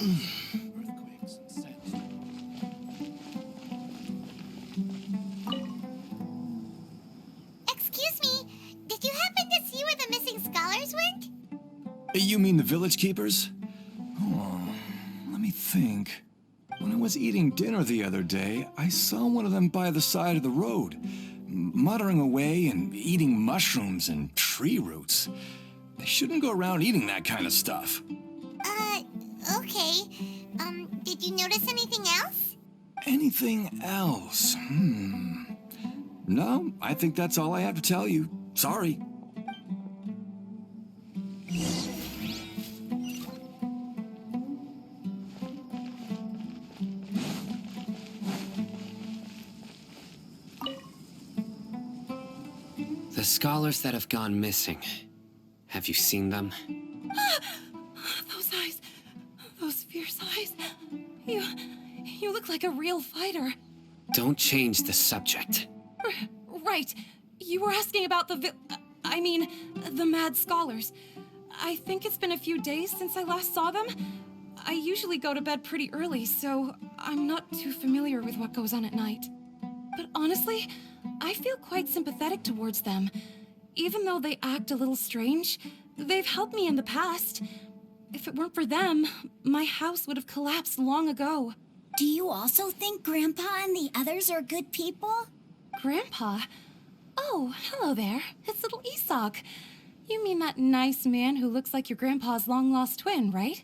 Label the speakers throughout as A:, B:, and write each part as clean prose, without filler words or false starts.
A: Earthquakes and sandstorms.
B: Excuse me, did you happen to see where the missing scholars went?
A: You mean the village keepers? Oh, let me think. When I was eating dinner the other day, I saw one of them by the side of the road, muttering away and eating mushrooms and tree roots. They shouldn't go around eating that kind of stuff.
B: Okay. Did you notice anything else?
A: Anything else? No, I think that's all I have to tell you. Sorry.
C: The scholars that have gone missing. Have you seen them?
D: Those eyes. Those fierce eyes. You look like a real fighter.
C: Don't change the subject.
D: Right. You were asking about the mad scholars. I think it's been a few days since I last saw them. I usually go to bed pretty early, so I'm not too familiar with what goes on at night. But honestly, I feel quite sympathetic towards them. Even though they act a little strange, they've helped me in the past. If it weren't for them, my house would have collapsed long ago.
B: Do you also think Grandpa and the others are good people?
D: Grandpa? Oh, hello there. It's little Isak. You mean that nice man who looks like your grandpa's long-lost twin, right?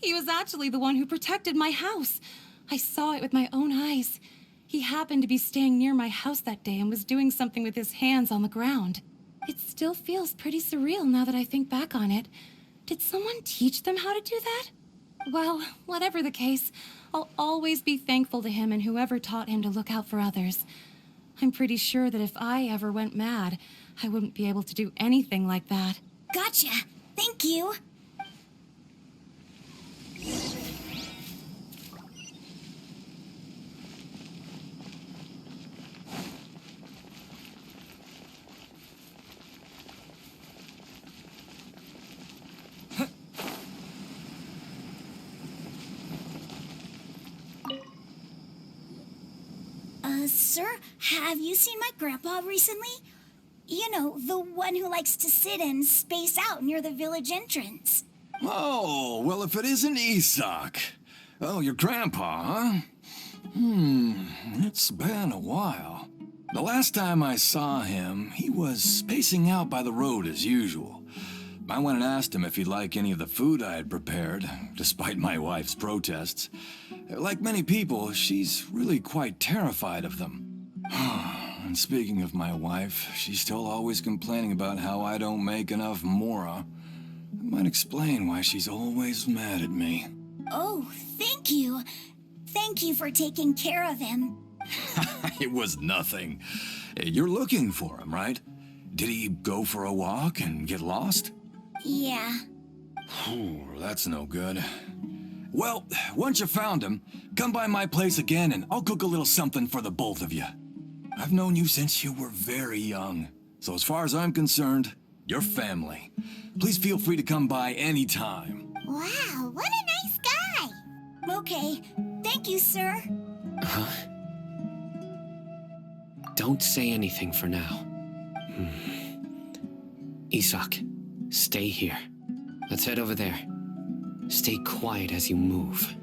D: He was actually the one who protected my house. I saw it with my own eyes. He happened to be staying near my house that day and was doing something with his hands on the ground. It still feels pretty surreal now that I think back on it. Did someone teach them how to do that? Well, whatever the case, I'll always be thankful to him and whoever taught him to look out for others. I'm pretty sure that if I ever went mad, I wouldn't be able to do anything like that.
B: Gotcha. Thank you. Sir, have you seen my grandpa recently? You know, the one who likes to sit and space out near the village entrance.
A: Oh, well, if it isn't Isak. Oh, your grandpa, huh? It's been a while. The last time I saw him, he was spacing out by the road as usual. I went and asked him if he'd like any of the food I had prepared, despite my wife's protests. Like many people, she's really quite terrified of them. And speaking of my wife, she's still always complaining about how I don't make enough mora. That might explain why she's always mad at me.
B: Oh, thank you. Thank you for taking care of him.
A: It was nothing. You're looking for him, right? Did he go for a walk and get lost?
B: Yeah.
A: That's no good. Well, once you found him, come by my place again and I'll cook a little something for the both of you. I've known you since you were very young, so as far as I'm concerned, you're family. Please feel free to come by anytime.
B: Wow, what a nice guy. Okay, thank you, sir.
C: Huh? Don't say anything for now. Isak, stay here. Let's head over there. Stay quiet as you move.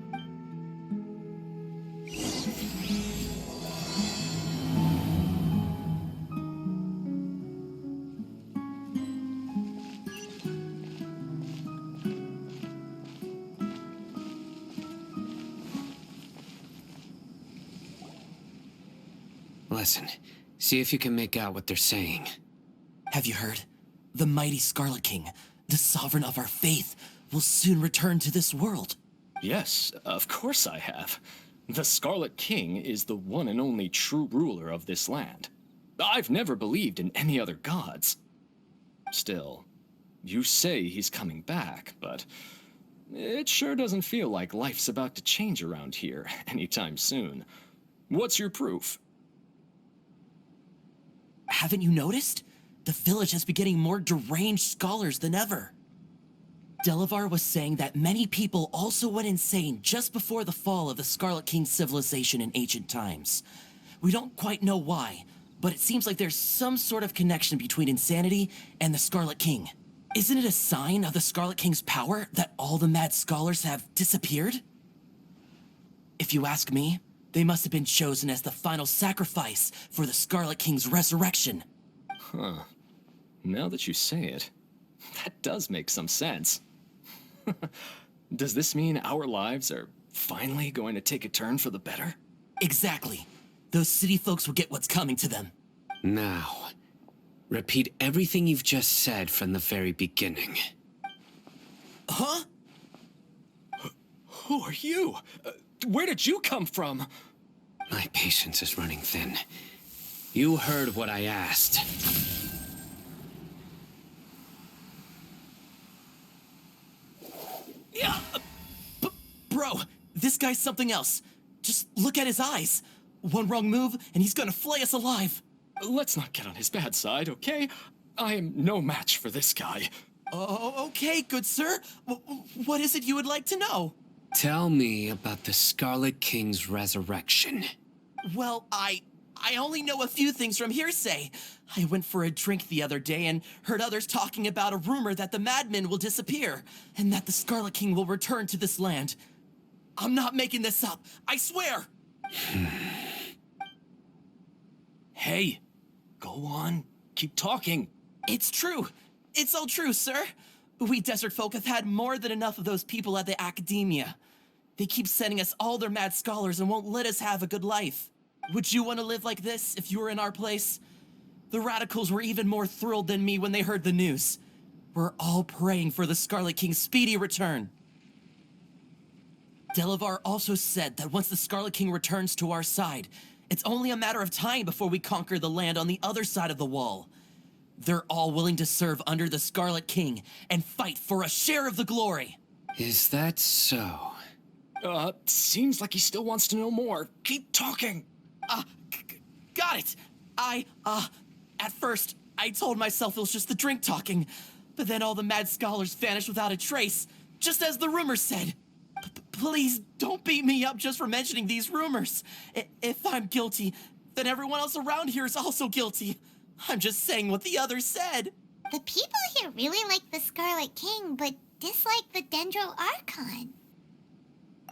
C: Listen, see if you can make out what they're saying.
E: Have you heard? The mighty Scarlet King, the sovereign of our faith, will soon return to this world.
F: Yes, of course I have. The Scarlet King is the one and only true ruler of this land. I've never believed in any other gods. Still, you say he's coming back, but it sure doesn't feel like life's about to change around here anytime soon. What's your proof?
E: Haven't you noticed? The village has been getting more deranged scholars than ever. Delavar was saying that many people also went insane just before the fall of the Scarlet King civilization in ancient times. We don't quite know why, but it seems like there's some sort of connection between insanity and the Scarlet King. Isn't it a sign of the Scarlet King's power that all the mad scholars have disappeared? If you ask me, they must have been chosen as the final sacrifice for the Scarlet King's resurrection.
F: Huh. Now that you say it, that does make some sense. Does this mean our lives are finally going to take a turn for the better?
E: Exactly. Those city folks will get what's coming to them.
C: Now, repeat everything you've just said from the very beginning.
E: Huh?
F: Who are you? Where did you come from?
C: My patience is running thin. You heard what I asked.
E: Yeah, bro, this guy's something else. Just look at his eyes. One wrong move, and he's gonna flay us alive.
F: Let's not get on his bad side, okay? I am no match for this guy.
E: Oh, okay, good sir. What is it you would like to know?
C: Tell me about the Scarlet King's resurrection.
E: Well, I only know a few things from hearsay. I went for a drink the other day and heard others talking about a rumor that the madmen will disappear, and that the Scarlet King will return to this land. I'm not making this up, I swear!
F: Hey, go on. Keep talking.
E: It's true. It's all true, sir. We desert folk have had more than enough of those people at the academia. They keep sending us all their mad scholars and won't let us have a good life. Would you want to live like this if you were in our place? The radicals were even more thrilled than me when they heard the news. We're all praying for the Scarlet King's speedy return. Delavar also said that once the Scarlet King returns to our side, it's only a matter of time before we conquer the land on the other side of the wall. They're all willing to serve under the Scarlet King and fight for a share of the glory.
C: Is that so?
F: Seems like he still wants to know more. Keep talking.
E: Got it. At first, I told myself it was just the drink talking, but then all the mad scholars vanished without a trace, just as the rumors said. Please don't beat me up just for mentioning these rumors. If I'm guilty, then everyone else around here is also guilty. I'm just saying what the others said.
B: The people here really like the Scarlet King, but dislike the Dendro Archon.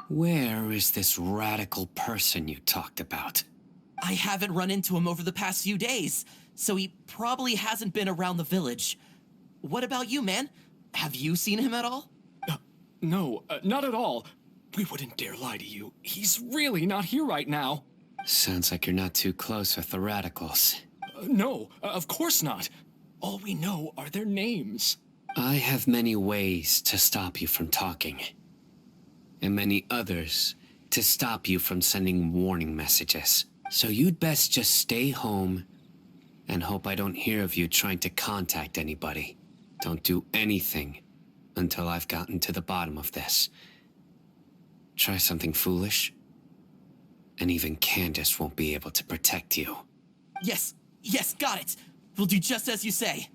C: Where is this radical person you talked about?
E: I haven't run into him over the past few days, so he probably hasn't been around the village. What about you, man? Have you seen him at all?
F: No, not at all. We wouldn't dare lie to you. He's really not here right now.
C: Sounds like you're not too close with the radicals.
F: No, of course not. All we know are their names.
C: I have many ways to stop you from talking. And many others to stop you from sending warning messages. So you'd best just stay home and hope I don't hear of you trying to contact anybody. Don't do anything until I've gotten to the bottom of this. Try something foolish, and even Candace won't be able to protect you.
E: Yes, got it. We'll do just as you say.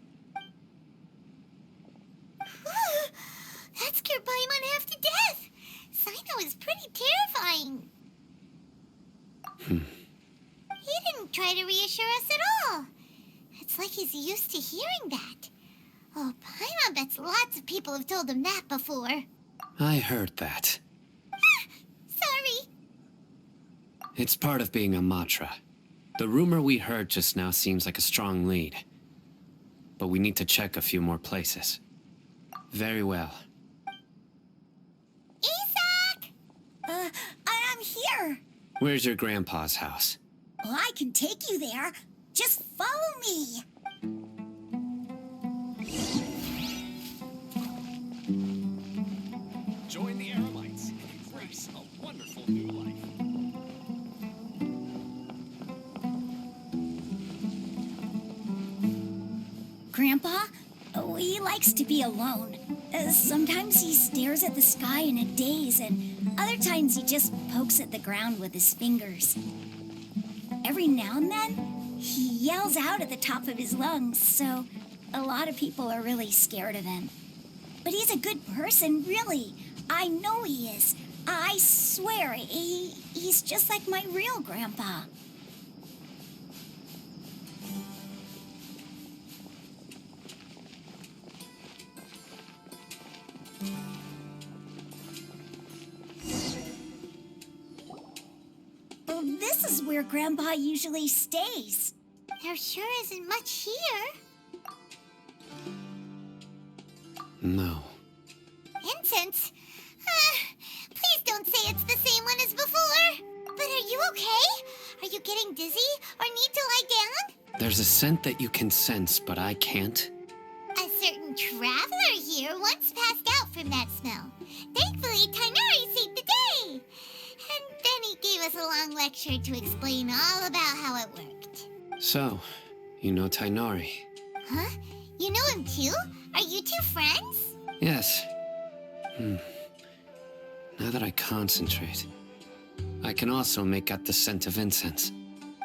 B: That scared Paimon half to death. Cyno is pretty terrifying. He didn't try to reassure us at all. It's like he's used to hearing that. Oh, Paimon bets lots of people have told him that before.
C: I heard that.
B: Sorry.
C: It's part of being a Matra. The rumor we heard just now seems like a strong lead. But we need to check a few more places. Very well.
B: Isak!
G: I'm here.
C: Where's your grandpa's house?
G: Well, I can take you there. Just follow me.
F: Join the Aramites and embrace a wonderful new life.
G: Grandpa, he likes to be alone. Sometimes he stares at the sky in a daze, and other times he just pokes at the ground with his fingers. Every now and then, he yells out at the top of his lungs, so a lot of people are really scared of him. But he's a good person, really. I know he is. I swear, he's just like my real grandpa. Well, this is where Grandpa usually stays.
B: There sure isn't much here.
C: No.
B: Incense? Please don't say it's the same one as before. But are you okay? Are you getting dizzy or need to lie down?
C: There's a scent that you can sense, but I can't.
B: A certain traveler here once passed out from that smell. Thankfully, Tainari saved the day. And then he gave us a long lecture to explain all about how it worked.
C: So, you know Tainari?
B: Huh? You know him too? Are you two friends?
C: Yes. Now that I concentrate, I can also make out the scent of incense.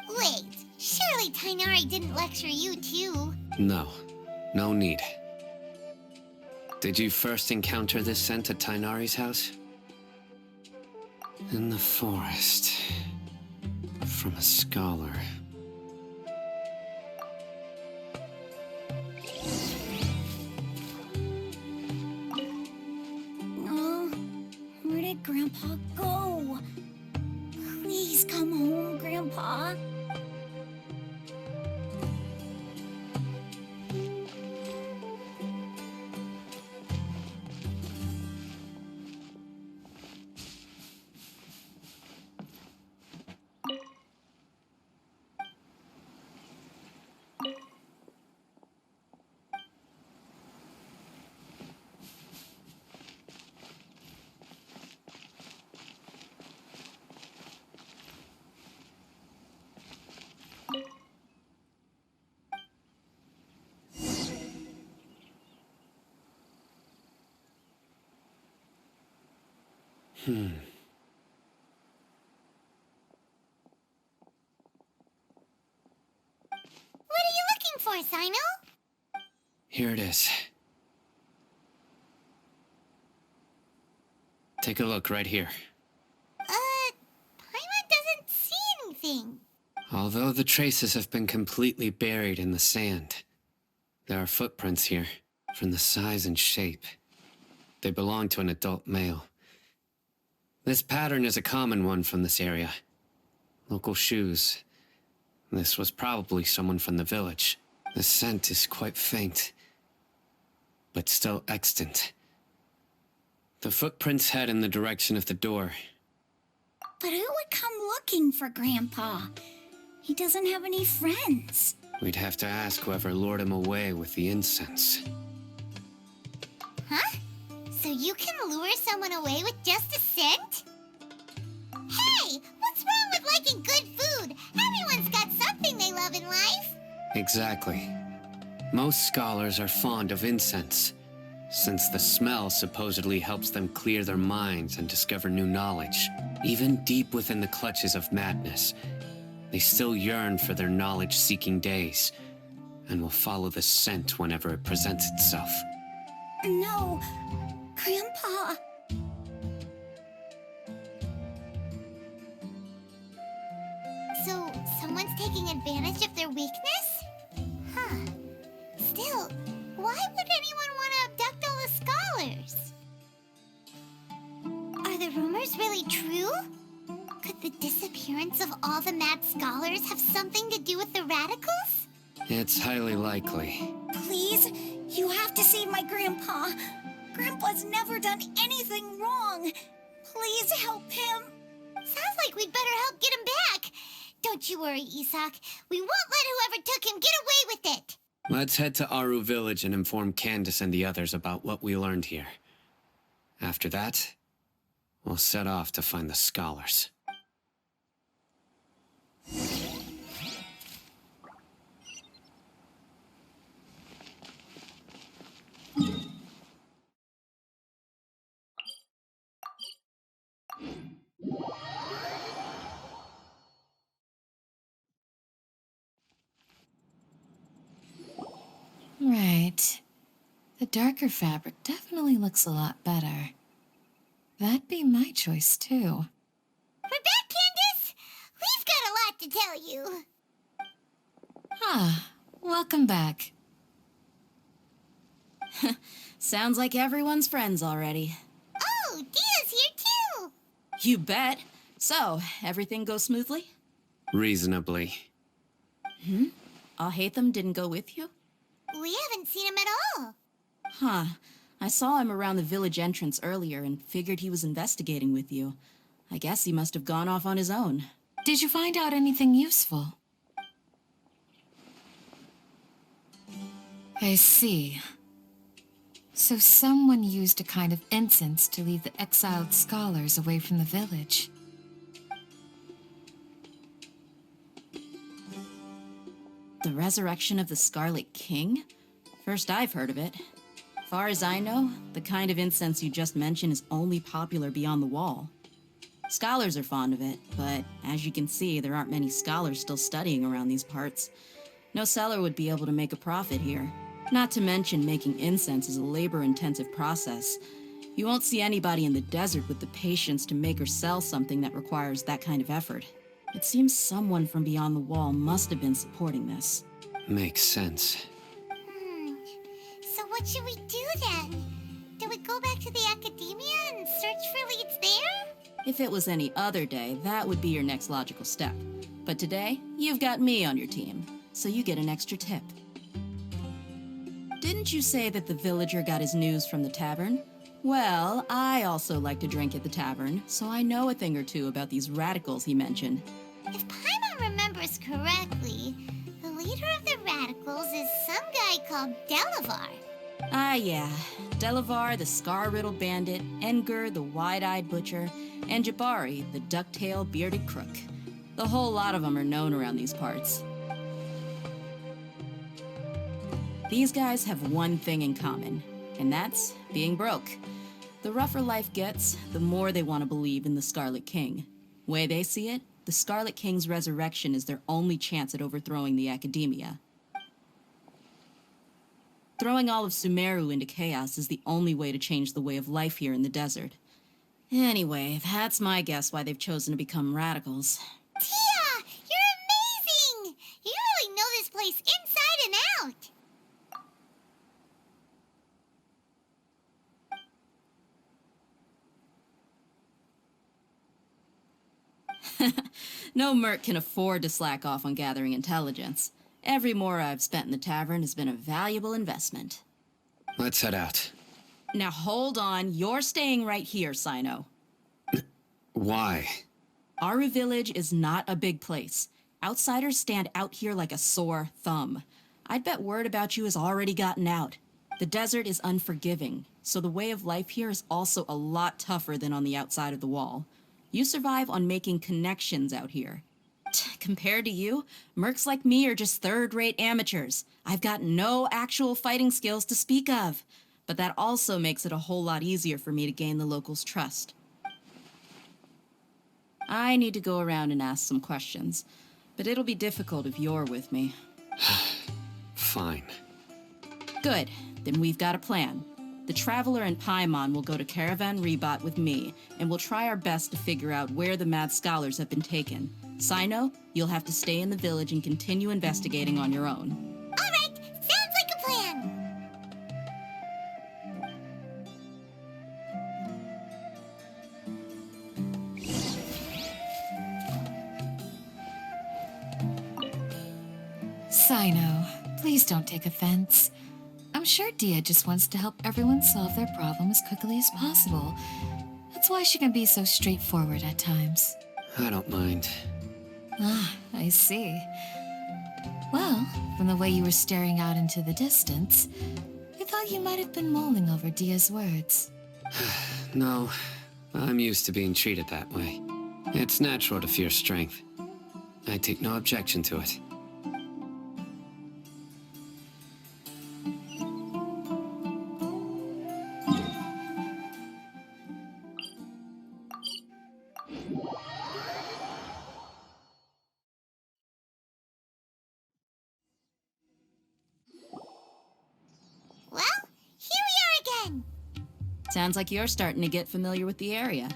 B: Wait, surely Tainari didn't lecture you too.
C: No, no need. Did you first encounter this scent at Tainari's house? In the forest. From a scholar.
G: Oh, where did Grandpa go? Please come home, Grandpa.
B: What are you looking for, Cyno?
C: Here it is. Take a look right here.
B: Paimon doesn't see anything.
C: Although the traces have been completely buried in the sand, there are footprints here, from the size and shape. They belong to an adult male. This pattern is a common one from this area. Local shoes. This was probably someone from the village. The scent is quite faint, but still extant. The footprints head in the direction of the door.
G: But who would come looking for Grandpa? He doesn't have any friends.
C: We'd have to ask whoever lured him away with the incense.
B: Huh? So you can lure someone away with just a scent? Hey, what's wrong with liking good food? Everyone's got something they love in life.
C: Exactly. Most scholars are fond of incense, since the smell supposedly helps them clear their minds and discover new knowledge. Even deep within the clutches of madness, they still yearn for their knowledge-seeking days, and will follow the scent whenever it presents itself.
G: No, Grandpa.
B: So, someone's taking advantage of their weakness? Huh. Still, why would anyone want to abduct all the scholars? Are the rumors really true? Could the disappearance of all the mad scholars have something to do with the radicals?
C: It's highly likely.
G: Please, you have to save my Grandpa. Grandpa's never done anything wrong. Please help him.
B: Sounds like we'd better help get him back. Don't you worry, Isak. We won't let whoever took him get away with it.
C: Let's head to Aaru Village and inform Candace and the others about what we learned here. After that, we'll set off to find the scholars.
D: Right. The darker fabric definitely looks a lot better. That'd be my choice, too.
B: We're back, Candace! We've got a lot to tell you.
D: Ah, welcome back.
H: Sounds like everyone's friends already.
B: Oh, Dia's here too!
H: You bet. So, everything goes smoothly?
C: Reasonably.
H: Alhaitham didn't go with you?
B: We haven't seen him at all.
H: Huh. I saw him around the village entrance earlier and figured he was investigating with you. I guess he must have gone off on his own.
D: Did you find out anything useful? I see. So someone used a kind of incense to lead the exiled scholars away from the village.
H: The resurrection of the Scarlet King? First I've heard of it. Far as I know, the kind of incense you just mentioned is only popular beyond the wall. Scholars are fond of it, but as you can see, there aren't many scholars still studying around these parts. No seller would be able to make a profit here. Not to mention making incense is a labor-intensive process. You won't see anybody in the desert with the patience to make or sell something that requires that kind of effort. It seems someone from beyond the wall must have been supporting this.
C: Makes sense.
B: So what should we do then? Do we go back to the academia and search for leads there?
H: If it was any other day, that would be your next logical step. But today, you've got me on your team, so you get an extra tip. Didn't you say that the villager got his news from the tavern? Well, I also like to drink at the tavern, so I know a thing or two about these radicals he mentioned.
B: If Paimon remembers correctly, the leader of the radicals is some guy called Delavar.
H: Ah, yeah. Delavar, the scar-riddled bandit, Engur, the wide-eyed butcher, and Jabari, the duck-tailed bearded crook. The whole lot of them are known around these parts. These guys have one thing in common, and that's being broke. The rougher life gets, the more they want to believe in the Scarlet King. Way they see it, the Scarlet King's resurrection is their only chance at overthrowing the academia. Throwing all of Sumeru into chaos is the only way to change the way of life here in the desert. Anyway, that's my guess why they've chosen to become radicals.
B: Tia! You're amazing! You really know this place inside and out!
H: No merc can afford to slack off on gathering intelligence. Every mora I've spent in the tavern has been a valuable investment.
C: Let's head out.
H: Now hold on, you're staying right here, Cyno.
C: Why?
H: Aaru Village is not a big place. Outsiders stand out here like a sore thumb. I'd bet word about you has already gotten out. The desert is unforgiving, so the way of life here is also a lot tougher than on the outside of the wall. You survive on making connections out here. Compared to you, mercs like me are just third-rate amateurs. I've got no actual fighting skills to speak of. But that also makes it a whole lot easier for me to gain the locals' trust. I need to go around and ask some questions, but it'll be difficult if you're with me.
C: Fine.
H: Good, then we've got a plan. The Traveler and Paimon will go to Caravan Rebot with me, and we'll try our best to figure out where the mad scholars have been taken. Cyno, you'll have to stay in the village and continue investigating on your own.
B: All right, sounds like a plan.
D: Cyno, please don't take offense. I'm sure Dia just wants to help everyone solve their problem as quickly as possible. That's why she can be so straightforward at times.
C: I don't mind.
D: Ah, I see. Well, from the way you were staring out into the distance, I thought you might have been mulling over Dia's words.
C: No, I'm used to being treated that way. It's natural to fear strength. I take no objection to it.
B: Well,
H: Sounds like you're starting to get familiar with the area.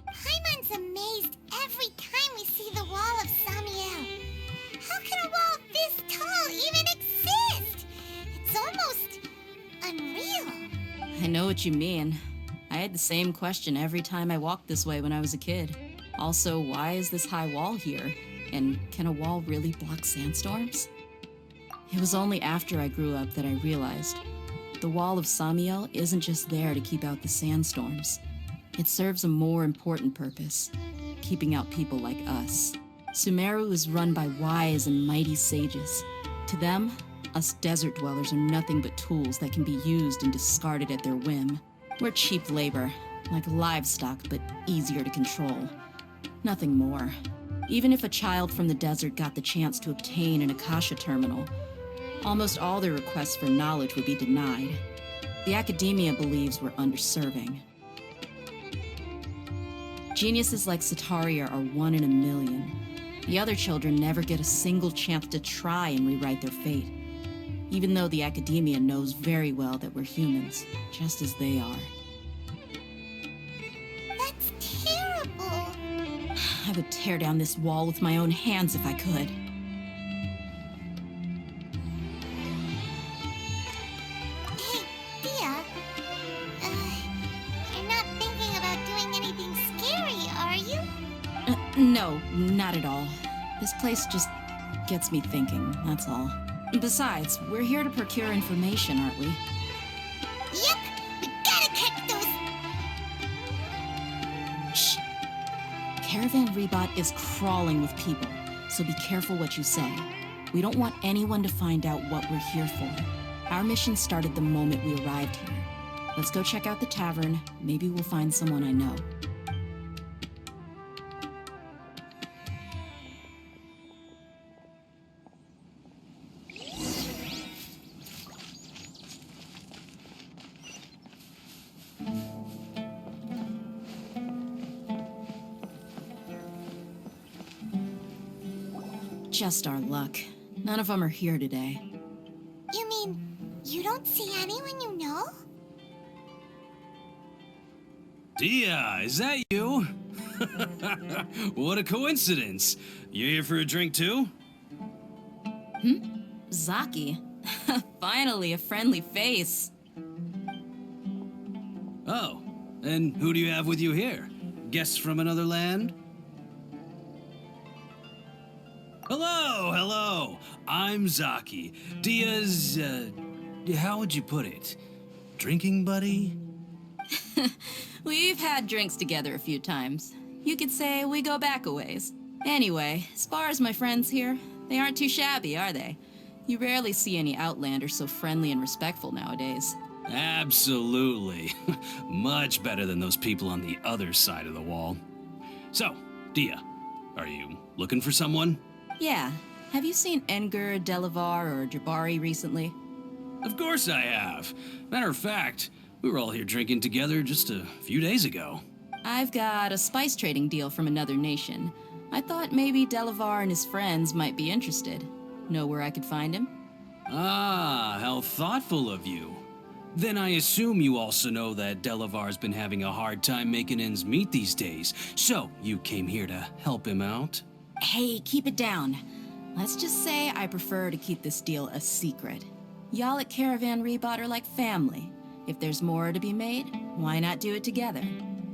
B: Paimon's amazed every time we see the wall of Samiel. How can a wall this tall even exist? It's almost unreal.
H: I know what you mean. I had the same question every time I walked this way when I was a kid. Also, why is this high wall here? And can a wall really block sandstorms? It was only after I grew up that I realized the wall of Samiel isn't just there to keep out the sandstorms. It serves a more important purpose, keeping out people like us. Sumeru is run by wise and mighty sages. To them, us desert dwellers are nothing but tools that can be used and discarded at their whim. We're cheap labor, like livestock, but easier to control. Nothing more. Even if a child from the desert got the chance to obtain an Akasha terminal, almost all their requests for knowledge would be denied. The academia believes we're underserving. Geniuses like Sataria are 1 in a million. The other children never get a single chance to try and rewrite their fate, even though the academia knows very well that we're humans, just as they are.
B: That's terrible.
H: I would tear down this wall with my own hands if I could.
B: Hey, Dia. You're not thinking about doing anything scary, are you?
H: No, not at all. This place just gets me thinking, that's all. Besides, we're here to procure information, aren't we?
B: Yep, we gotta catch those.
H: Shh. Caravan Rebot is crawling with people, so be careful what you say. We don't want anyone to find out what we're here for. Our mission started the moment we arrived here. Let's go check out the tavern. Maybe we'll find someone I know. Just our luck. None of them are here today.
B: You mean you don't see anyone you know?
I: Dia, is that you? What a coincidence. You here for a drink too?
H: Zaki. Finally, a friendly face.
I: Oh, and who do you have with you here? Guests from another land? Hello. I'm Zaki. Dia's, how would you put it? Drinking buddy?
H: We've had drinks together a few times. You could say we go back a ways. Anyway, as far as my friends here, they aren't too shabby, are they? You rarely see any Outlanders so friendly and respectful nowadays.
I: Absolutely. Much better than those people on the other side of the wall. So, Dia, are you looking for someone?
H: Yeah. Have you seen Enger, Delavar, or Jabari recently?
I: Of course I have. Matter of fact, we were all here drinking together just a few days ago.
H: I've got a spice trading deal from another nation. I thought maybe Delavar and his friends might be interested. Know where I could find him?
I: Ah, how thoughtful of you. Then I assume you also know that Delavar's been having a hard time making ends meet these days, so you came here to help him out?
H: Hey, keep it down. Let's just say I prefer to keep this deal a secret. Y'all at Caravan Rebot are like family. If there's more to be made, why not do it together?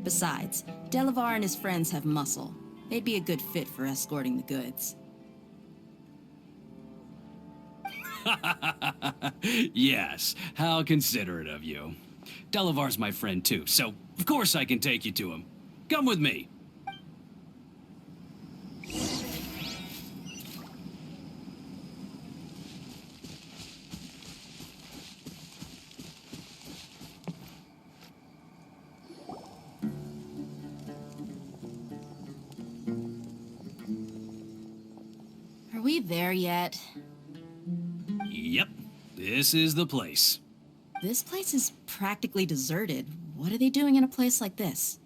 H: Besides, Delavar and his friends have muscle. They'd be a good fit for escorting the goods.
I: Yes, how considerate of you. Delavar's my friend too, so of course I can take you to him. Come with me.
H: Are we there yet?
I: Yep, this is the place.
H: This place is practically deserted. What are they doing in a place like this?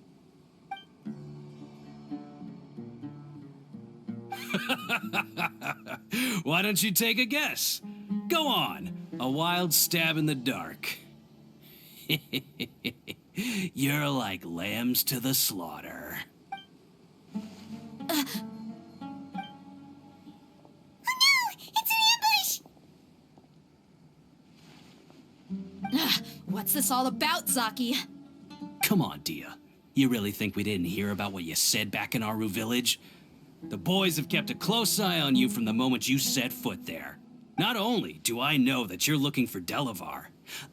I: Why don't you take a guess? Go on, a wild stab in the dark. You're like lambs to the slaughter.
B: Oh no! It's an ambush!
H: What's this all about, Zaki?
I: Come on, Dia. You really think we didn't hear about what you said back in Aaru Village? The boys have kept a close eye on you from the moment you set foot there. Not only do I know that you're looking for Delavar,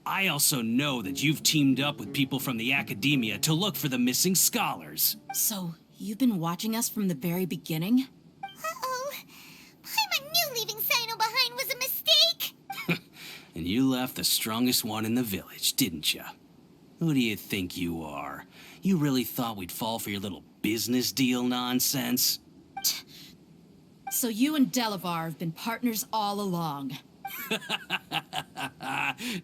I: I also know that you've teamed up with people from the academia to look for the missing scholars.
H: So, you've been watching us from the very beginning?
B: Uh-oh. Paimon knew leaving Cyno behind was a mistake!
I: And you left the strongest one in the village, didn't you? Who do you think you are? You really thought we'd fall for your little business deal nonsense?
H: So you and Delavar have been partners all along.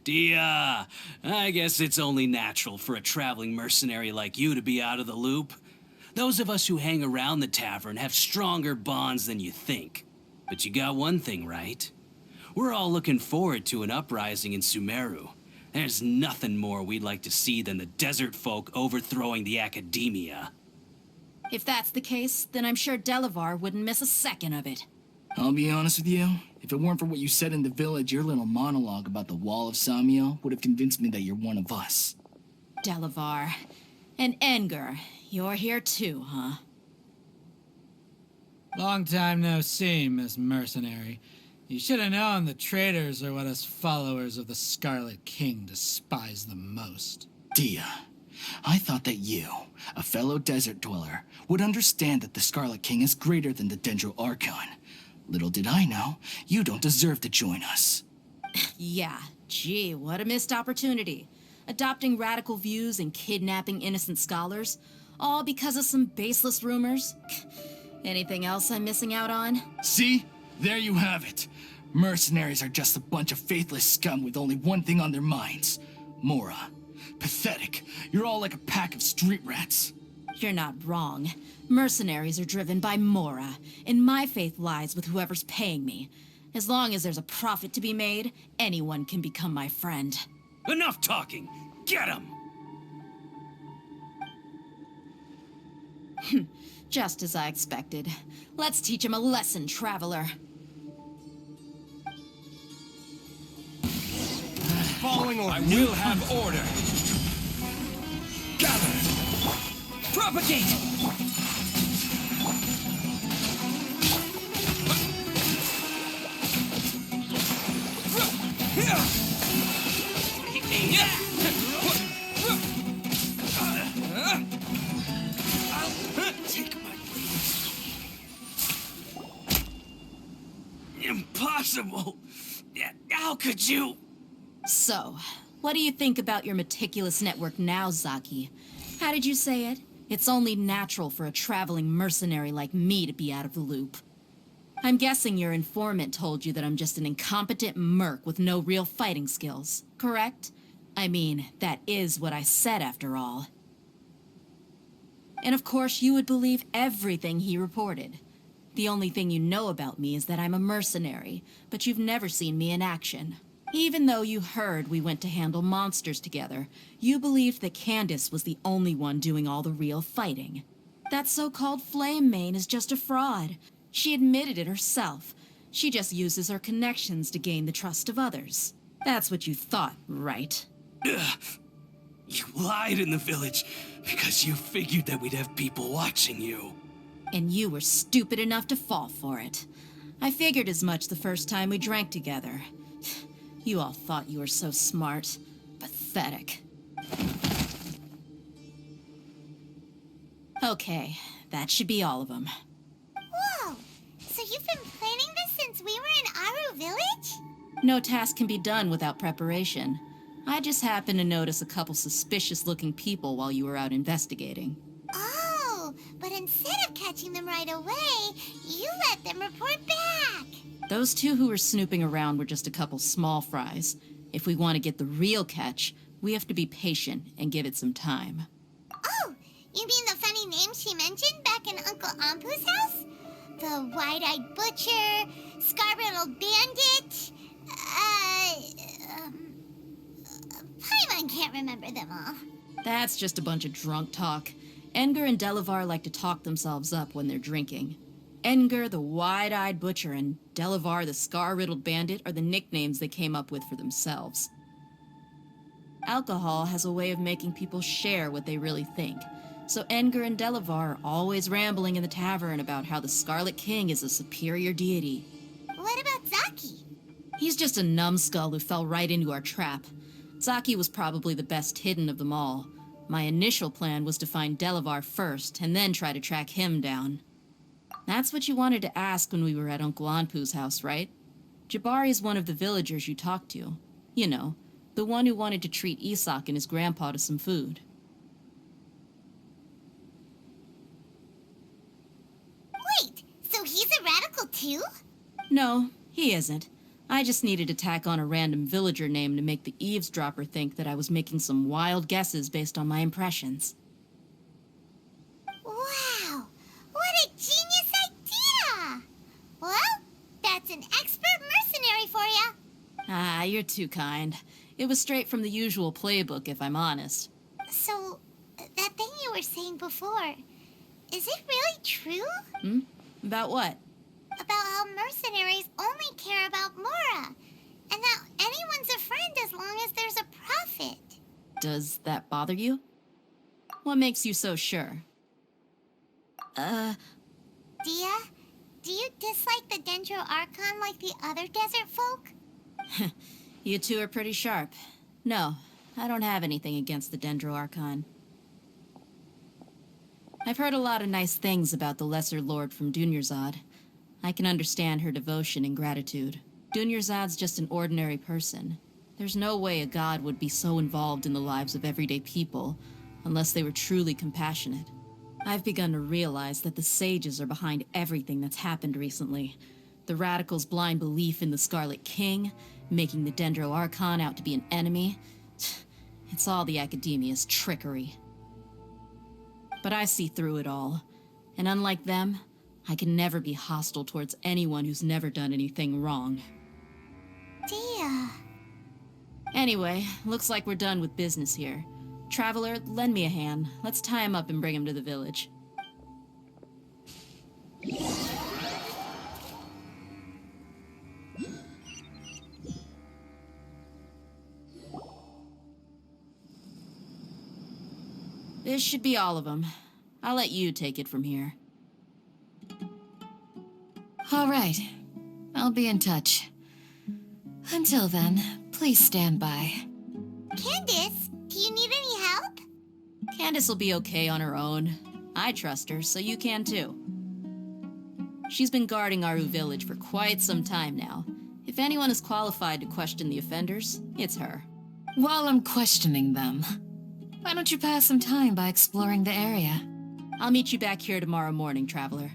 I: Dia, I guess it's only natural for a traveling mercenary like you to be out of the loop. Those of us who hang around the tavern have stronger bonds than you think. But you got one thing right. We're all looking forward to an uprising in Sumeru. There's nothing more we'd like to see than the desert folk overthrowing the academia.
H: If that's the case, then I'm sure Delavar wouldn't miss a second of it.
J: I'll be honest with you. If it weren't for what you said in the village, your little monologue about the Wall of Samiel would have convinced me that you're one of us.
H: Delavar. And Enger, you're here too, huh?
K: Long time no see, Miss Mercenary. You should have known the traitors are what us followers of the Scarlet King despise the most.
J: Dia, I thought that you, a fellow desert dweller, would understand that the Scarlet King is greater than the Dendro Archon. Little did I know, you don't deserve to join us.
H: Yeah, gee, what a missed opportunity. Adopting radical views and kidnapping innocent scholars, all because of some baseless rumors. Anything else I'm missing out on?
J: See? There you have it. Mercenaries are just a bunch of faithless scum with only one thing on their minds. Mora. Pathetic. You're all like a pack of street rats.
H: You're not wrong. Mercenaries are driven by Mora, and my faith lies with whoever's paying me. As long as there's a profit to be made, anyone can become my friend.
I: Enough talking! Get him!
H: Just as I expected. Let's teach him a lesson, traveler.
A: Following order. I will have order. Gather.
E: Propagate!
I: Take my lead. Impossible! How could you?
H: So, what do you think about your meticulous network now, Zaki? How did you say it? It's only natural for a traveling mercenary like me to be out of the loop. I'm guessing your informant told you that I'm just an incompetent merc with no real fighting skills, correct? I mean, that is what I said after all. And of course, you would believe everything he reported. The only thing you know about me is that I'm a mercenary, but you've never seen me in action. Even though you heard we went to handle monsters together, you believed that Candace was the only one doing all the real fighting. That so-called Flame Mane is just a fraud. She admitted it herself. She just uses her connections to gain the trust of others. That's what you thought, right?
I: Ugh. You lied in the village because you figured that we'd have people watching you.
H: And you were stupid enough to fall for it. I figured as much the first time we drank together. You all thought you were so smart. Pathetic. Okay, that should be all of them.
B: Whoa! So you've been planning this since we were in Aaru Village?
H: No task can be done without preparation. I just happened to notice a couple suspicious-looking people while you were out investigating.
B: Oh, but instead of catching them right away, you let them report back.
H: Those two who were snooping around were just a couple small fries. If we want to get the real catch, we have to be patient and give it some time.
B: Oh, you mean the funny name she mentioned back in Uncle Ampu's house? The wide-eyed butcher, scar-riddled bandit, Paimon and can't remember them all.
H: That's just a bunch of drunk talk. Edgar and Delavar like to talk themselves up when they're drinking. Edgar, the wide-eyed butcher, and Delavar, the scar-riddled bandit, are the nicknames they came up with for themselves. Alcohol has a way of making people share what they really think. So Edgar and Delavar are always rambling in the tavern about how the Scarlet King is a superior deity.
B: What about Zaki?
H: He's just a numbskull who fell right into our trap. Zaki was probably the best hidden of them all. My initial plan was to find Delavar first, and then try to track him down. That's what you wanted to ask when we were at Uncle Anpu's house, right? Jabari's one of the villagers you talked to. You know, the one who wanted to treat Isak and his grandpa to some food.
B: Wait, so he's a radical too?
H: No, he isn't. I just needed to tack on a random villager name to make the eavesdropper think that I was making some wild guesses based on my impressions.
B: Wow, what a genius idea! Well, that's an expert mercenary for you.
H: Ah, you're too kind. It was straight from the usual playbook, if I'm honest.
B: So, that thing you were saying before, is it really true?
H: About what?
B: About how mercenaries only care about Mora, and that anyone's a friend as long as there's a profit.
H: Does that bother you? What makes you so sure?
B: Dia, do you dislike the Dendro Archon like the other desert folk?
H: You two are pretty sharp. No, I don't have anything against the Dendro Archon. I've heard a lot of nice things about the Lesser Lord from Dunyarzad. I can understand her devotion and gratitude. Dunyarzad's just an ordinary person. There's no way a god would be so involved in the lives of everyday people unless they were truly compassionate. I've begun to realize that the sages are behind everything that's happened recently. The radicals' blind belief in the Scarlet King, making the Dendro Archon out to be an enemy. It's all the academia's trickery. But I see through it all, and unlike them, I can never be hostile towards anyone who's never done anything wrong.
B: Dia.
H: Anyway, looks like we're done with business here. Traveler, lend me a hand. Let's tie him up and bring him to the village. This should be all of them. I'll let you take it from here.
D: All right. I'll be in touch. Until then, please stand by.
B: Candace, do you need any help?
H: Candace will be okay on her own. I trust her, so you can too. She's been guarding Aaru Village for quite some time now. If anyone is qualified to question the offenders, it's her.
D: While I'm questioning them, why don't you pass some time by exploring the area?
H: I'll meet you back here tomorrow morning, Traveler.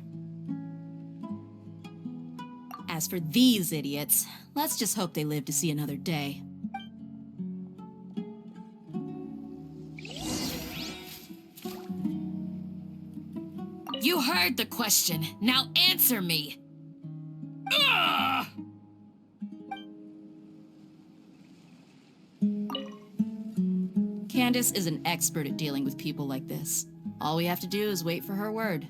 H: As for these idiots, let's just hope they live to see another day.
D: You heard the question. Now answer me. Ugh!
H: Candace is an expert at dealing with people like this. All we have to do is wait for her word.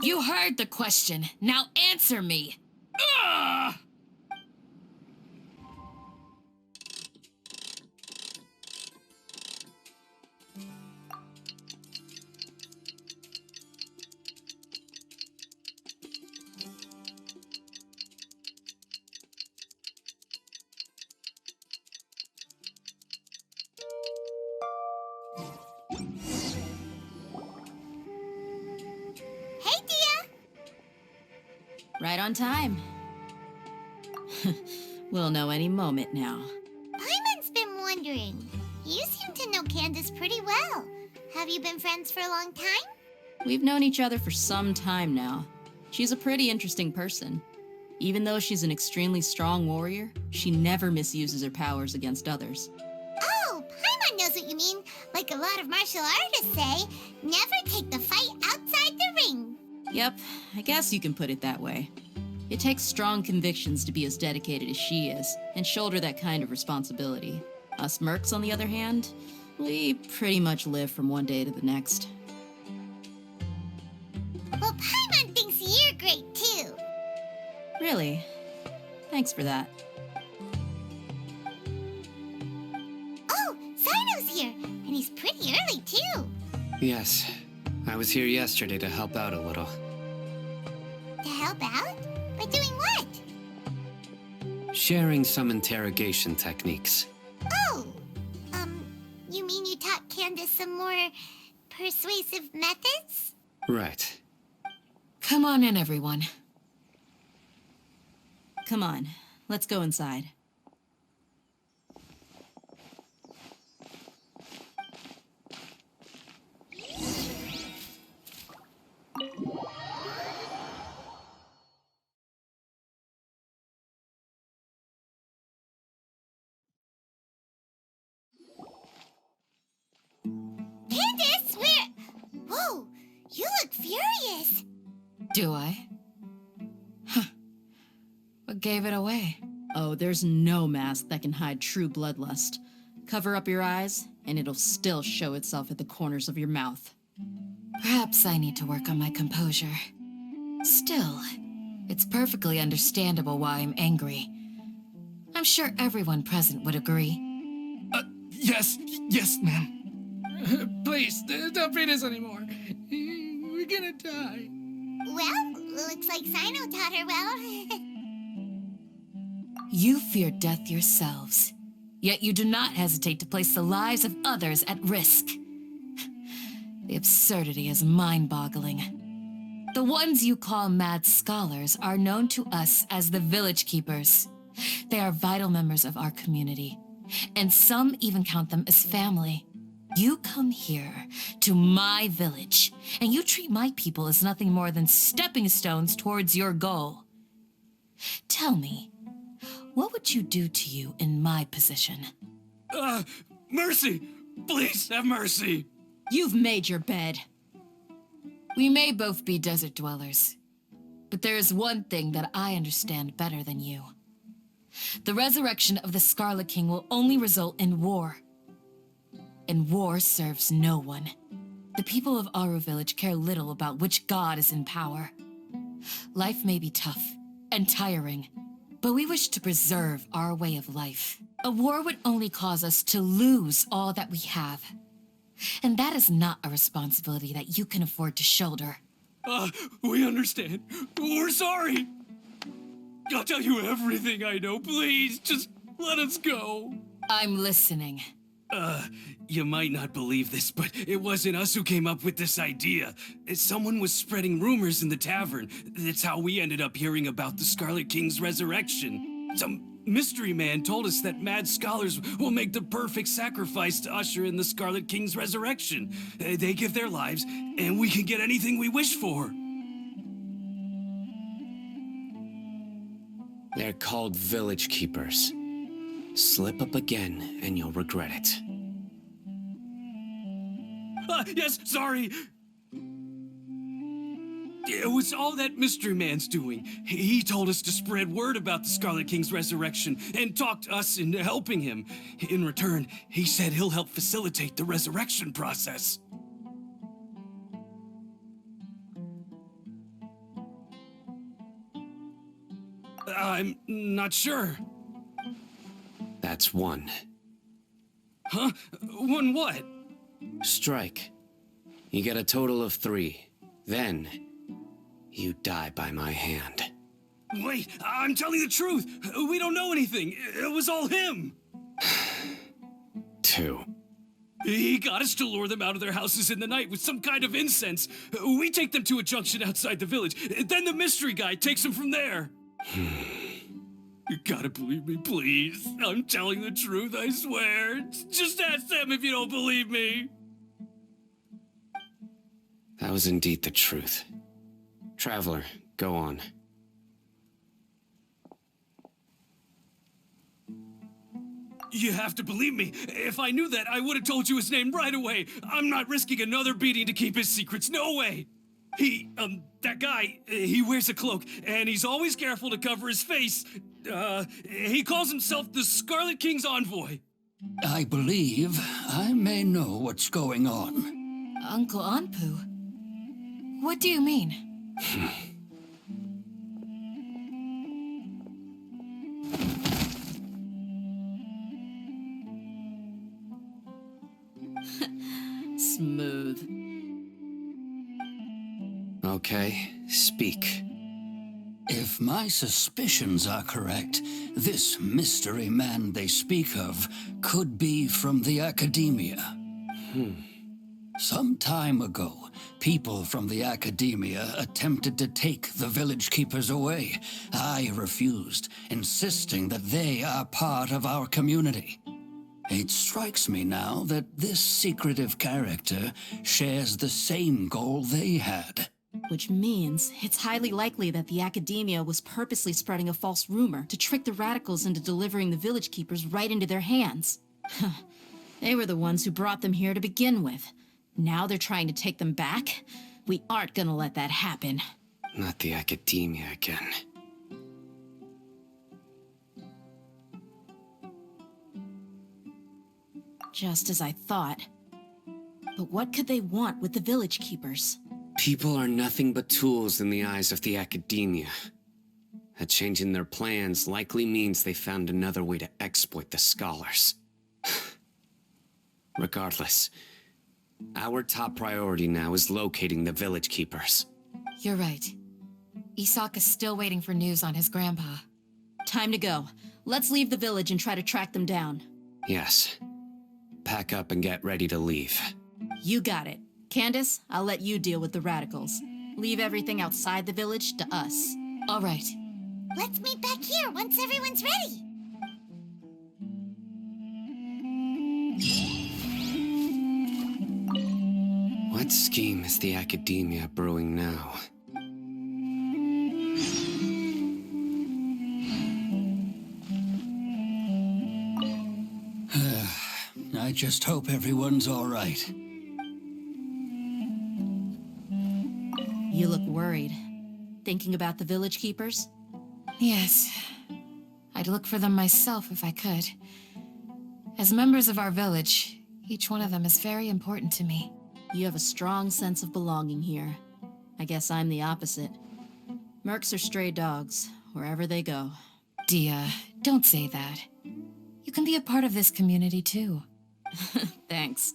D: You heard the question. Now answer me. Ugh!
B: Hey, Dia!
H: Right on time. We'll know any moment now.
B: Paimon's been wondering. You seem to know Candace pretty well. Have you been friends for a long time?
H: We've known each other for some time now. She's a pretty interesting person. Even though she's an extremely strong warrior, she never misuses her powers against others.
B: Oh, Paimon knows what you mean. Like a lot of martial artists say, never take the fight outside the ring.
H: Yep, I guess you can put it that way. It takes strong convictions to be as dedicated as she is, and shoulder that kind of responsibility. Us mercs, on the other hand, we pretty much live from one day to the next.
B: Well, Paimon thinks you're great too.
H: Really? Thanks for that.
B: Oh, Cyno's here, and he's pretty early too.
C: Yes, I was here yesterday to help out a little.
B: To help out? By doing what?
C: Sharing some interrogation techniques.
B: Oh, you mean you taught Candace some more persuasive methods?
C: Right.
H: Come on in, everyone. Come on, let's go inside.
B: Candace, where? Whoa, you look furious.
H: Do I? Huh. What gave it away? Oh, there's no mask that can hide true bloodlust. Cover up your eyes, and it'll still show itself at the corners of your mouth.
L: Perhaps I need to work on my composure. Still, it's perfectly understandable why I'm angry. I'm sure everyone present would agree.
J: Yes, ma'am.
K: Please, don't beat us anymore. We're gonna die.
B: Well, looks like Cyno taught her well.
L: You fear death yourselves, yet you do not hesitate to place the lives of others at risk. The absurdity is mind-boggling. The ones you call mad scholars are known to us as the Village Keepers. They are vital members of our community, and some even count them as family. You come here, to my village, and you treat my people as nothing more than stepping stones towards your goal. Tell me, what would you do to you in my position?
I: Mercy! Please have mercy!
H: You've made your bed.
L: We may both be desert dwellers, but there is one thing that I understand better than you. The resurrection of the Scarlet King will only result in war. And war serves no one. The people of Aaru Village care little about which god is in power. Life may be tough and tiring, but we wish to preserve our way of life. A war would only cause us to lose all that we have. And that is not a responsibility that you can afford to shoulder.
I: We understand. We're sorry. I'll tell you everything I know. Please, just let us go.
L: I'm listening.
I: You might not believe this, but it wasn't us who came up with this idea. Someone was spreading rumors in the tavern. That's how we ended up hearing about the Scarlet King's resurrection. Some mystery man told us that mad scholars will make the perfect sacrifice to usher in the Scarlet King's resurrection. They give their lives, and we can get anything we wish for.
C: They're called Village Keepers. Slip up again, and you'll regret it.
I: Yes, sorry. It was all that mystery man's doing. He told us to spread word about the Scarlet King's resurrection and talked us into helping him. In return, he said he'll help facilitate the resurrection process. I'm not sure.
C: That's one.
I: Huh? One what?
C: Strike. You get a total of 3. Then, you die by my hand.
I: Wait, I'm telling the truth. We don't know anything. It was all him.
C: 2.
I: He got us to lure them out of their houses in the night with some kind of incense. We take them to a junction outside the village. Then the mystery guy takes them from there. You gotta believe me, please. I'm telling the truth, I swear. Just ask them if you don't believe me.
C: That was indeed the truth. Traveler, go on.
I: You have to believe me. If I knew that, I would have told you his name right away. I'm not risking another beating to keep his secrets. No way. That guy, he wears a cloak, and he's always careful to cover his face. He calls himself the Scarlet King's envoy.
M: I believe I may know what's going on.
L: Uncle Anpu? What do you mean?
H: Smooth.
C: Okay, speak.
M: If my suspicions are correct, this mystery man they speak of could be from the academia. Some time ago, people from the academia attempted to take the village keepers away. I refused, insisting that they are part of our community. It strikes me now that this secretive character shares the same goal they had.
H: Which means it's highly likely that the academia was purposely spreading a false rumor to trick the radicals into delivering the village keepers right into their hands. They were the ones who brought them here to begin with. Now they're trying to take them back? We aren't gonna let that happen.
C: Not the academia again.
H: Just as I thought. But what could they want with the village keepers?
C: People are nothing but tools in the eyes of the academia. A change in their plans likely means they found another way to exploit the scholars. Regardless, our top priority now is locating the village keepers.
L: You're right. Isak is still waiting for news on his grandpa.
H: Time to go. Let's leave the village and try to track them down.
C: Yes. Pack up and get ready to leave.
H: You got it. Candace, I'll let you deal with the radicals. Leave everything outside the village to us.
L: All right.
B: Let's meet back here once everyone's ready.
C: What scheme is the academia brewing now?
M: I just hope everyone's all right.
H: You look worried. Thinking about the village keepers?
L: Yes. I'd look for them myself if I could. As members of our village, each one of them is very important to me.
H: You have a strong sense of belonging here. I guess I'm the opposite. Mercs are stray dogs, wherever they go.
L: Dia, don't say that. You can be a part of this community too.
H: Thanks.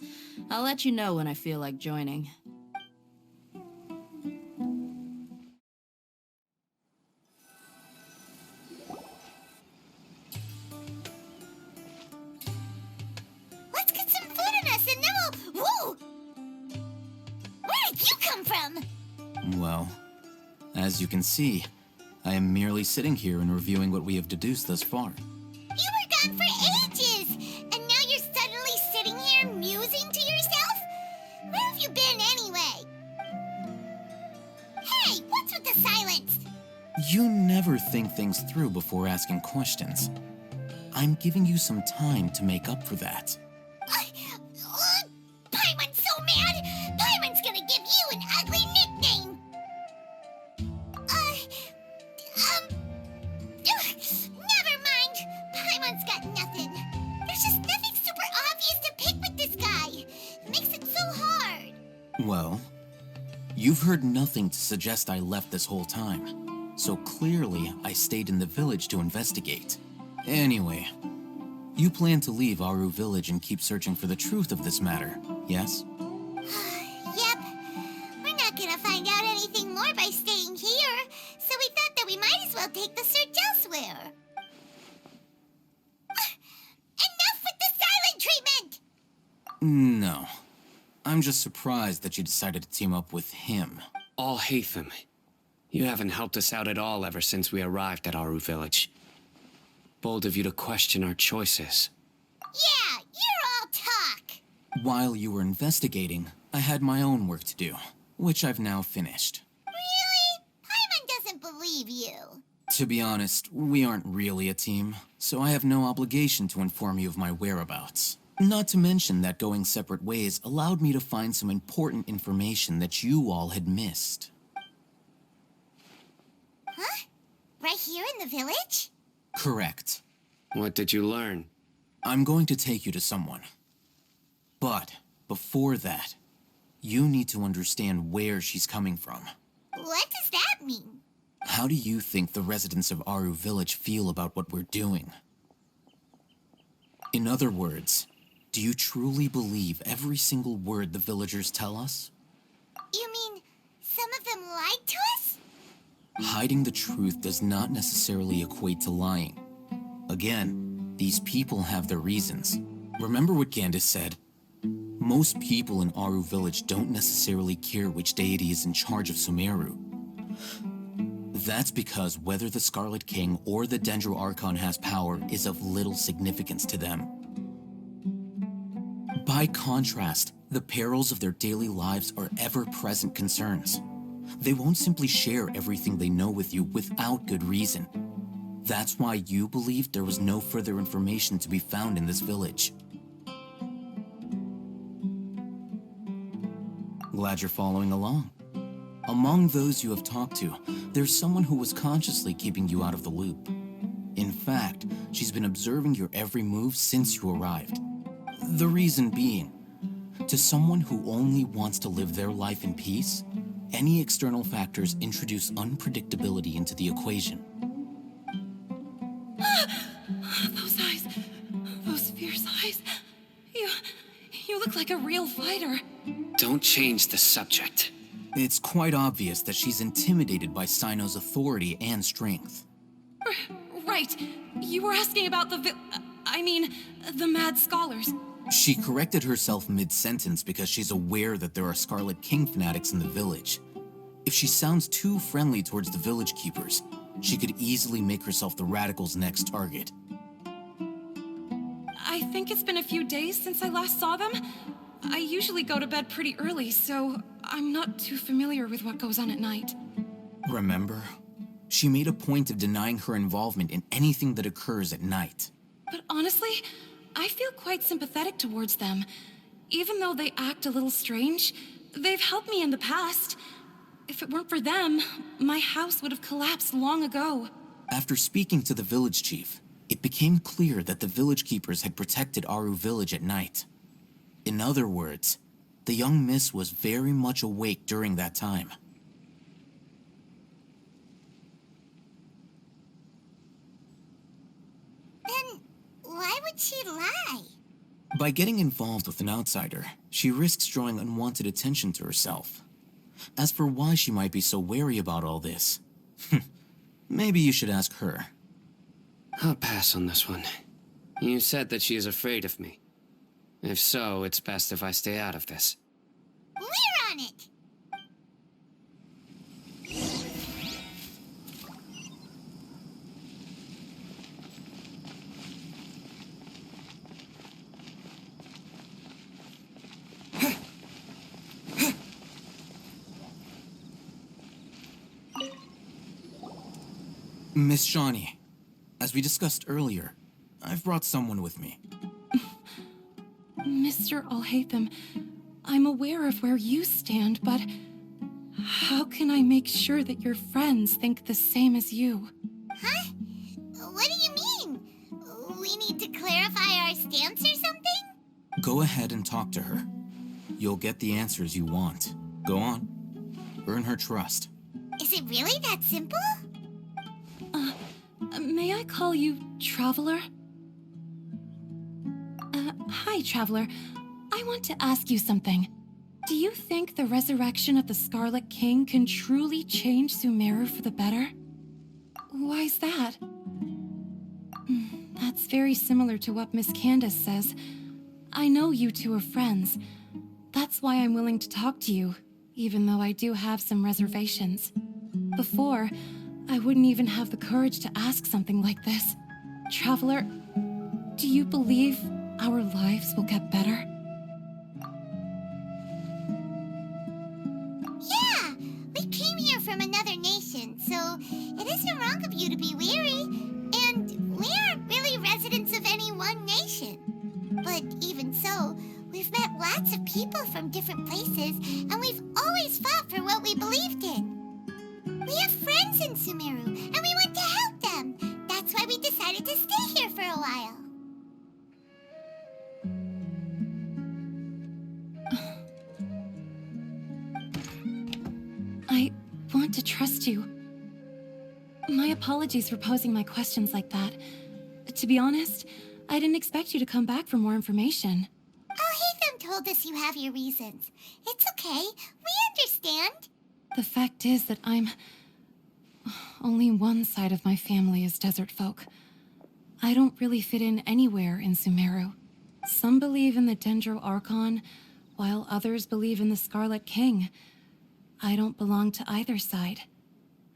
H: I'll let you know when I feel like joining.
B: Let's get some food in us and then we'll... Whoa! Where did you come from?
N: Well, as you can see, I am merely sitting here and reviewing what we have deduced thus far.
B: You were gone for ages, and now you're suddenly sitting here musing to yourself? Where have you been anyway? Hey, what's with the silence?
N: You never think things through before asking questions. I'm giving you some time to make up for that.
B: Paimon's so mad! Paimon's gonna give you an ugly nickname! Never mind! Paimon's got nothing. There's just nothing super obvious to pick with this guy. It makes it so hard.
N: Well, you've heard nothing to suggest I left this whole time. So clearly, I stayed in the village to investigate. Anyway, you plan to leave Aaru Village and keep searching for the truth of this matter, yes?
B: Yep. We're not gonna find out anything more by staying here, so we thought that we might as well take the search elsewhere. Enough with the silent treatment!
N: No. I'm just surprised that you decided to team up with him.
C: All Hatham. You haven't helped us out at all ever since we arrived at Aaru Village. Bold of you to question our choices.
B: Yeah, you're all talk.
N: While you were investigating, I had my own work to do, which I've now finished.
B: Really? Paimon doesn't believe you.
N: To be honest, we aren't really a team, so I have no obligation to inform you of my whereabouts. Not to mention that going separate ways allowed me to find some important information that you all had missed.
B: Huh? Right here in the village?
N: Correct.
C: What did you learn?
N: I'm going to take you to someone. But before that, you need to understand where she's coming from.
B: What does that mean?
N: How do you think the residents of Aaru Village feel about what we're doing? In other words, do you truly believe every single word the villagers tell us?
B: You mean some of them lied to us?
N: Hiding the truth does not necessarily equate to lying. Again, these people have their reasons. Remember what Gandalf said? Most people in Aaru Village don't necessarily care which deity is in charge of Sumeru. That's because whether the Scarlet King or the Dendro Archon has power is of little significance to them. By contrast, the perils of their daily lives are ever-present concerns. They won't simply share everything they know with you without good reason. That's why you believed there was no further information to be found in this village. Glad you're following along. Among those you have talked to, there's someone who was consciously keeping you out of the loop. In fact, she's been observing your every move since you arrived. The reason being, to someone who only wants to live their life in peace, any external factors introduce unpredictability into the equation.
D: Those eyes, those fierce eyes. You look like a real fighter.
C: Don't change the subject.
N: It's quite obvious that she's intimidated by Cyno's authority and strength.
D: Right. You were asking about the Mad Scholars.
N: She corrected herself mid-sentence because she's aware that there are Scarlet King fanatics in the village. If she sounds too friendly towards the village keepers, she could easily make herself the radicals' next target.
D: I think it's been a few days since I last saw them. I usually go to bed pretty early, so I'm not too familiar with what goes on at night.
N: Remember? She made a point of denying her involvement in anything that occurs at night.
D: But honestly, I feel quite sympathetic towards them. Even though they act a little strange, they've helped me in the past. If it weren't for them, my house would have collapsed long ago.
N: After speaking to the village chief, it became clear that the village keepers had protected Aaru Village at night. In other words, the young miss was very much awake during that time.
B: Then why would she lie?
N: By getting involved with an outsider, she risks drawing unwanted attention to herself. As for why she might be so wary about all this, maybe you should ask her.
C: I'll pass on this one. You said that she is afraid of me. If so, it's best if I stay out of this.
B: We're on it!
N: Miss Shawnee, as we discussed earlier, I've brought someone with me.
D: Mr. Alhaitham, I'm aware of where you stand, but how can I make sure that your friends think the same as you?
B: Huh? What do you mean? We need to clarify our stance or something?
N: Go ahead and talk to her. You'll get the answers you want. Go on. Earn her trust.
B: Is it really that simple?
D: May I call you Traveler? Hi, Traveler. I want to ask you something. Do you think the resurrection of the Scarlet King can truly change Sumeru for the better? Why's that? That's very similar to what Miss Candace says. I know you two are friends. That's why I'm willing to talk to you, even though I do have some reservations. Before, I wouldn't even have the courage to ask something like this. Traveler, do you believe our lives will get better?
B: Yeah! We came here from another nation, so it isn't wrong of you to be weary. And we aren't really residents of any one nation. But even people from different places, and we've always fought for what we believed in. We have friends in Sumeru, and we want to help them. That's why we decided to stay here for a while.
D: I want to trust you. My apologies for posing my questions like that. To be honest, I didn't expect you to come back for more information.
B: Hatham told us you have your reasons. It's okay. We understand.
D: The fact is that only one side of my family is desert folk. I don't really fit in anywhere in Sumeru. Some believe in the Dendro Archon, while others believe in the Scarlet King. I don't belong to either side,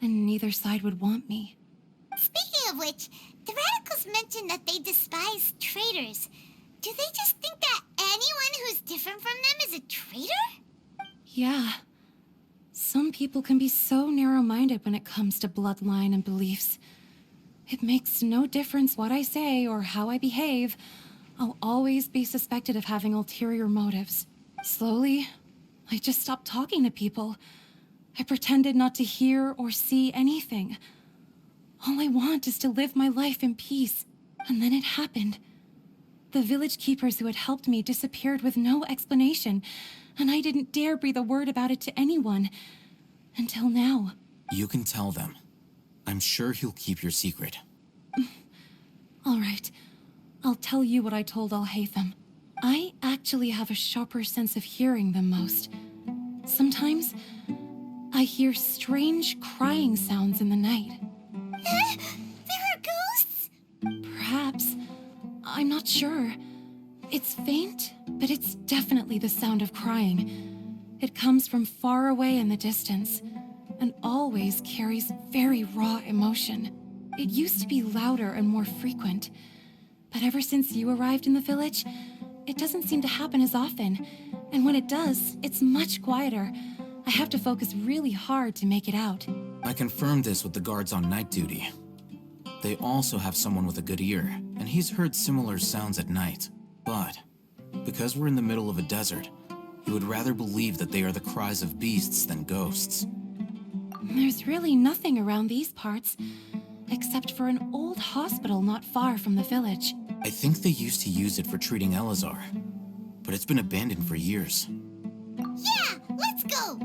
D: and neither side would want me.
B: Speaking of which, the Radicals mentioned that they despise traitors. Do they just think that anyone who's different from them is a traitor?
D: Yeah. Some people can be so narrow-minded when it comes to bloodline and beliefs. It makes no difference what I say or how I behave. I'll always be suspected of having ulterior motives. Slowly, I just stopped talking to people. I pretended not to hear or see anything. All I want is to live my life in peace. And then it happened. The village keepers who had helped me disappeared with no explanation, and I didn't dare breathe a word about it to anyone. Until now.
N: You can tell them. I'm sure he'll keep your secret.
D: All right. I'll tell you what I told Al-Haytham. I actually have a sharper sense of hearing than most. Sometimes, I hear strange crying sounds in the night.
B: There are ghosts?
D: Perhaps. I'm not sure. It's faint, but it's definitely the sound of crying. It comes from far away in the distance, and always carries very raw emotion. It used to be louder and more frequent, but ever since you arrived in the village, it doesn't seem to happen as often, and when it does, it's much quieter. I have to focus really hard to make it out.
N: I confirmed this with the guards on night duty. They also have someone with a good ear, and he's heard similar sounds at night. But, because we're in the middle of a desert, he would rather believe that they are the cries of beasts than ghosts.
D: There's really nothing around these parts, except for an old hospital not far from the village.
N: I think they used to use it for treating Elazar, but it's been abandoned for years.
B: Yeah, let's go!